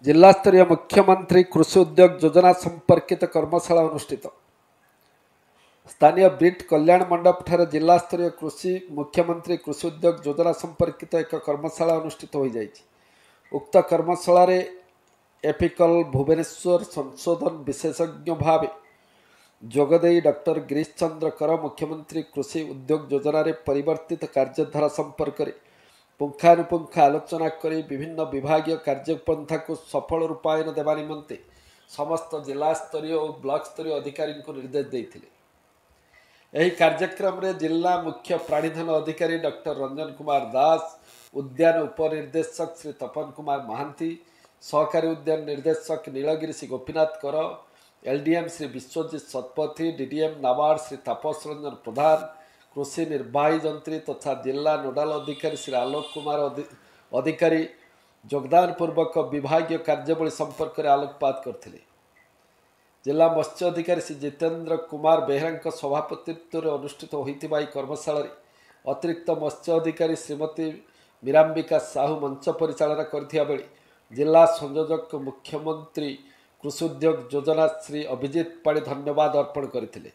जिला स्तरीय मुख्यमंत्री कृषि उद्योग योजना संपर्कित कर्मशाला अनुष्ठित। स्थानीय ब्रिट कल्याण मंडप ठारे जिला स्तरीय कृषि मुख्यमंत्री कृषि उद्योग योजना संपर्कित एक कर्मशाला अनुष्ठित हो जाइछि। उक्त कर्मशाला रे एपिकल भुवनेश्वर संशोधन विशेषज्ञ भाव जोगदे डॉक्टर गिरीश चंद्र कर मुख्यमंत्री कृषि उद्योग योजना रे परिवर्तित कार्यधारा संपर्क में पुंखानुपुंख आलोचना कर विभिन्न विभागीय कार्यपंथा को सफल रूपायन देवा निमंते समस्त जिला स्तरीय और ब्लॉक स्तरीय अधिकारी को निर्देश देते। यह कार्यक्रम रे जिला मुख्य प्राणीधन अधिकारी डॉक्टर रंजन कुमार दास, उद्यान उपनिर्देशक श्री तपन कुमार महांती, सहकारी उद्यान निर्देशक नीलगिरी श्री गोपीनाथ कर, एलडीएम श्री विश्वजित शतपथी, डीडीएम नाबार्ड श्री तापस रंजन प्रधान, कृषि निर्वाही जंत्री तथा जिला नोडाल अधिकारी श्री आलोक कुमार अधिकारी योगदान पूर्वक विभागीय कार्यावली संपर्क में आलोकपात करते। जिला मत्स्य अधिकारी श्री जितेंद्र कुमार बेहरा सभापतित्व में अनुष्ठित होता कर्मशाला अतिरिक्त मत्स्य अधिकारी श्रीमती मीरांबिका साहू मंच परिचालना करथिया बेले जिला संयोजक मुख्यमंत्री कृषि उद्योग योजना श्री अभिजीत पाणी धन्यवाद अर्पण करथिले।